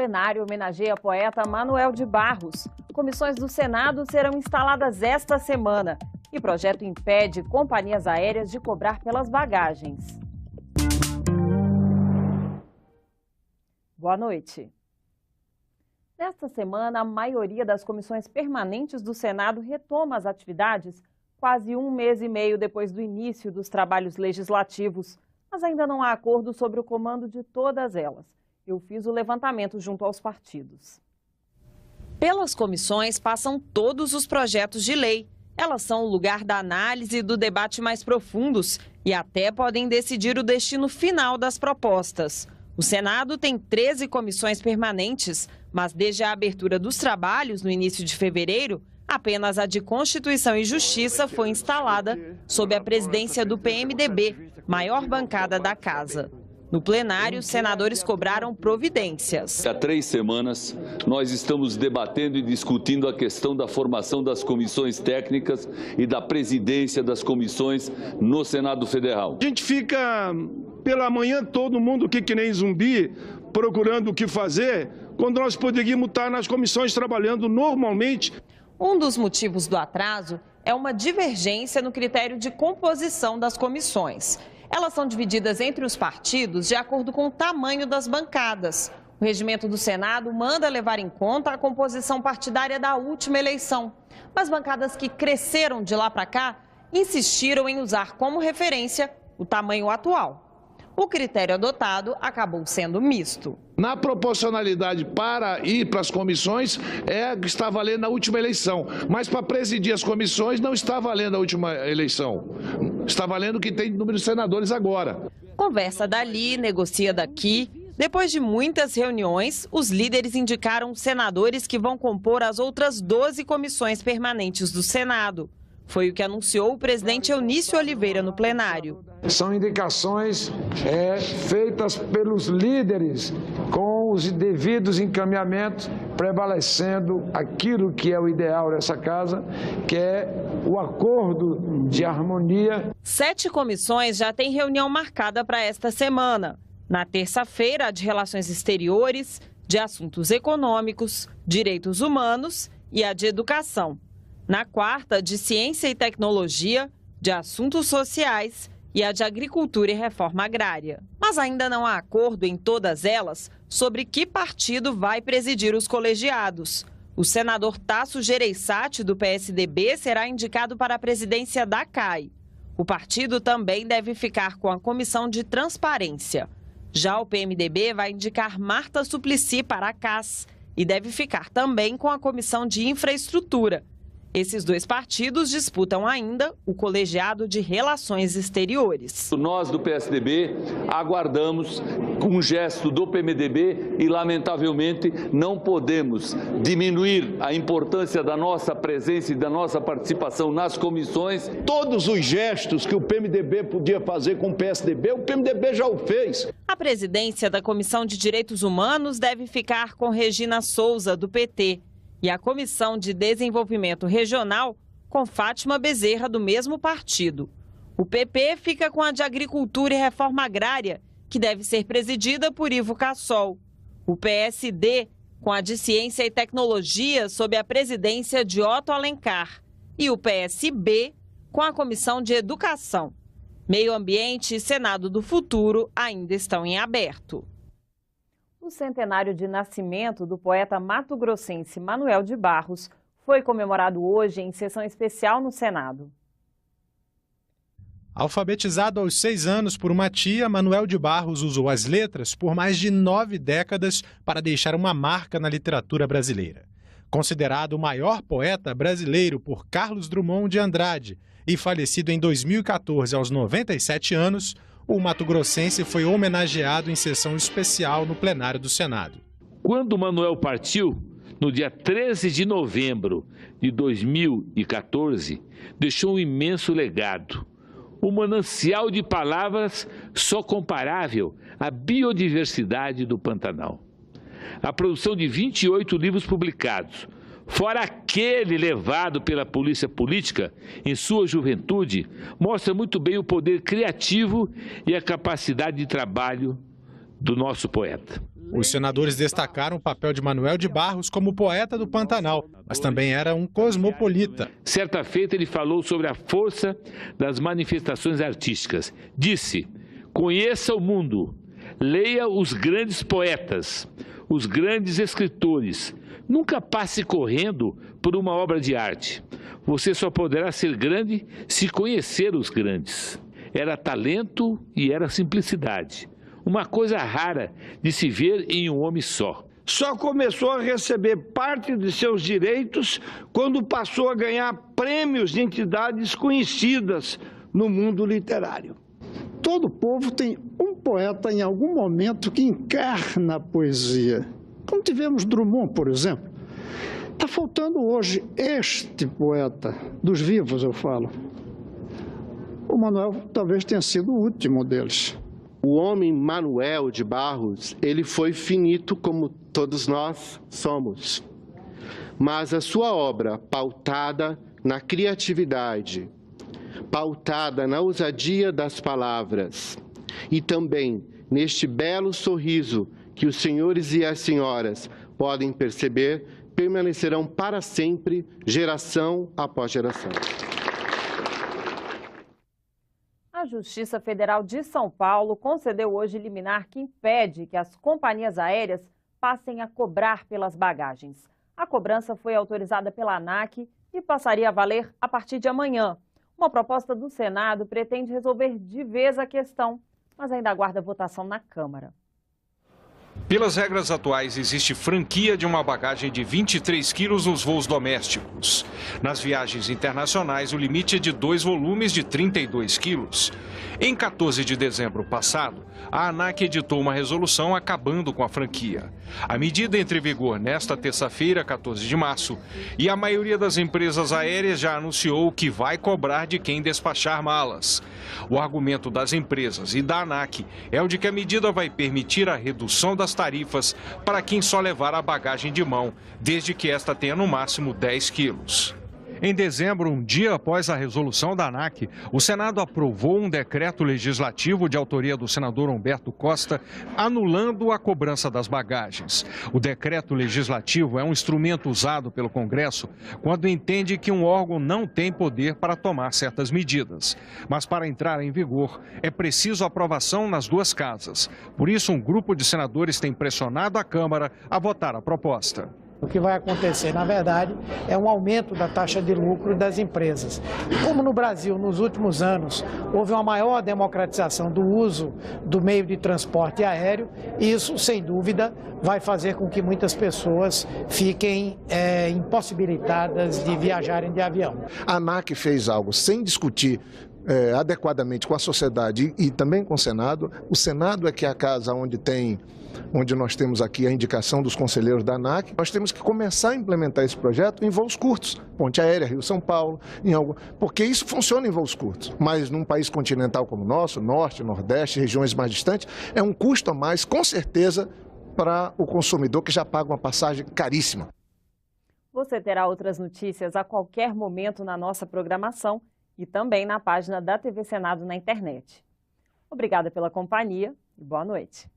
plenário homenageia o poeta Manuel de Barros. Comissões do Senado serão instaladas esta semana. E projeto impede companhias aéreas de cobrar pelas bagagens. Boa noite. Nesta semana, a maioria das comissões permanentes do Senado retoma as atividades quase um mês e meio depois do início dos trabalhos legislativos. Mas ainda não há acordo sobre o comando de todas elas. Eu fiz o levantamento junto aos partidos. Pelas comissões passam todos os projetos de lei. Elas são o lugar da análise e do debate mais profundos e até podem decidir o destino final das propostas. O Senado tem 13 comissões permanentes, mas desde a abertura dos trabalhos, no início de fevereiro, apenas a de Constituição e Justiça foi instalada sob a presidência do PMDB, maior bancada da Casa. No plenário, os senadores cobraram providências. Há 3 semanas, nós estamos debatendo e discutindo a questão da formação das comissões técnicas e da presidência das comissões no Senado Federal. A gente fica pela manhã todo mundo que nem zumbi, procurando o que fazer, quando nós poderíamos estar nas comissões trabalhando normalmente. Um dos motivos do atraso é uma divergência no critério de composição das comissões. Elas são divididas entre os partidos de acordo com o tamanho das bancadas. O regimento do Senado manda levar em conta a composição partidária da última eleição. Mas bancadas que cresceram de lá para cá insistiram em usar como referência o tamanho atual. O critério adotado acabou sendo misto. Na proporcionalidade para ir para as comissões está valendo na última eleição, mas para presidir as comissões não está valendo a última eleição. Está valendo o que tem número de senadores agora. Conversa dali, negocia daqui. Depois de muitas reuniões, os líderes indicaram senadores que vão compor as outras 12 comissões permanentes do Senado. Foi o que anunciou o presidente Eunício Oliveira no plenário. São indicações feitas pelos líderes com os devidos encaminhamentos, prevalecendo aquilo que é o ideal dessa casa, que é o acordo de harmonia. 7 comissões já têm reunião marcada para esta semana. Na terça-feira, a de Relações Exteriores, de Assuntos Econômicos, Direitos Humanos e a de Educação. Na quarta, de Ciência e Tecnologia, de Assuntos Sociais e a de Agricultura e Reforma Agrária. Mas ainda não há acordo em todas elas sobre que partido vai presidir os colegiados. O senador Tasso Gereissati, do PSDB, será indicado para a presidência da CAI. O partido também deve ficar com a Comissão de Transparência. Já o PMDB vai indicar Marta Suplicy para a CAS e deve ficar também com a Comissão de Infraestrutura. Esses 2 partidos disputam ainda o colegiado de Relações Exteriores. Nós do PSDB aguardamos um gesto do PMDB e, lamentavelmente, não podemos diminuir a importância da nossa presença e da nossa participação nas comissões. Todos os gestos que o PMDB podia fazer com o PSDB, o PMDB já o fez. A presidência da Comissão de Direitos Humanos deve ficar com Regina Souza, do PT. E a Comissão de Desenvolvimento Regional com Fátima Bezerra, do mesmo partido. O PP fica com a de Agricultura e Reforma Agrária, que deve ser presidida por Ivo Cassol. O PSD com a de Ciência e Tecnologia, sob a presidência de Otto Alencar. E o PSB com a Comissão de Educação. Meio Ambiente e Senado do Futuro ainda estão em aberto. O centenário de nascimento do poeta mato-grossense Manuel de Barros foi comemorado hoje em sessão especial no Senado. Alfabetizado aos 6 anos por uma tia, Manuel de Barros usou as letras por mais de 9 décadas para deixar uma marca na literatura brasileira. Considerado o maior poeta brasileiro por Carlos Drummond de Andrade e falecido em 2014 aos 97 anos, o mato-grossense foi homenageado em sessão especial no plenário do Senado. Quando Manuel partiu, no dia 13 de novembro de 2014, deixou um imenso legado. Um manancial de palavras só comparável à biodiversidade do Pantanal. A produção de 28 livros publicados, fora aquele levado pela polícia política em sua juventude, mostra muito bem o poder criativo e a capacidade de trabalho do nosso poeta. Os senadores destacaram o papel de Manuel de Barros como poeta do Pantanal, mas também era um cosmopolita. Certa feita ele falou sobre a força das manifestações artísticas. Disse: conheça o mundo, leia os grandes poetas, os grandes escritores. Nunca passe correndo por uma obra de arte. Você só poderá ser grande se conhecer os grandes. Era talento e era simplicidade. Uma coisa rara de se ver em um homem só. Só começou a receber parte de seus direitos quando passou a ganhar prêmios de entidades conhecidas no mundo literário. Todo povo tem um poeta em algum momento que encarna a poesia. Como tivemos Drummond, por exemplo. Está faltando hoje este poeta, dos vivos eu falo. O Manuel talvez tenha sido o último deles. O homem Manuel de Barros, ele foi finito como todos nós somos. Mas a sua obra, pautada na criatividade, pautada na ousadia das palavras e também neste belo sorriso que os senhores e as senhoras podem perceber, permanecerão para sempre, geração após geração. A Justiça Federal de São Paulo concedeu hoje liminar que impede que as companhias aéreas passem a cobrar pelas bagagens. A cobrança foi autorizada pela ANAC e passaria a valer a partir de amanhã. Uma proposta do Senado pretende resolver de vez a questão, mas ainda aguarda votação na Câmara. Pelas regras atuais, existe franquia de uma bagagem de 23 quilos nos voos domésticos. Nas viagens internacionais, o limite é de 2 volumes de 32 quilos. Em 14 de dezembro passado, a ANAC editou uma resolução acabando com a franquia. A medida entra em vigor nesta terça-feira, 14 de março, e a maioria das empresas aéreas já anunciou que vai cobrar de quem despachar malas. O argumento das empresas e da ANAC é o de que a medida vai permitir a redução das tarifas para quem só levar a bagagem de mão, desde que esta tenha no máximo 10 quilos. Em dezembro, um dia após a resolução da ANAC, o Senado aprovou um decreto legislativo de autoria do senador Humberto Costa, anulando a cobrança das bagagens. O decreto legislativo é um instrumento usado pelo Congresso quando entende que um órgão não tem poder para tomar certas medidas. Mas para entrar em vigor, é preciso aprovação nas duas casas. Por isso, um grupo de senadores tem pressionado a Câmara a votar a proposta. O que vai acontecer, na verdade, é um aumento da taxa de lucro das empresas. Como no Brasil, nos últimos anos, houve uma maior democratização do uso do meio de transporte aéreo, isso, sem dúvida, vai fazer com que muitas pessoas fiquem impossibilitadas de viajarem de avião. A ANAC fez algo sem discutir adequadamente com a sociedade e também com o Senado. O Senado é que é a casa onde nós temos aqui a indicação dos conselheiros da ANAC. Nós temos que começar a implementar esse projeto em voos curtos, Ponte Aérea, Rio-São Paulo, porque isso funciona em voos curtos. Mas num país continental como o nosso, Norte, Nordeste, regiões mais distantes, é um custo a mais, com certeza, para o consumidor que já paga uma passagem caríssima. Você terá outras notícias a qualquer momento na nossa programação e também na página da TV Senado na internet. Obrigada pela companhia e boa noite.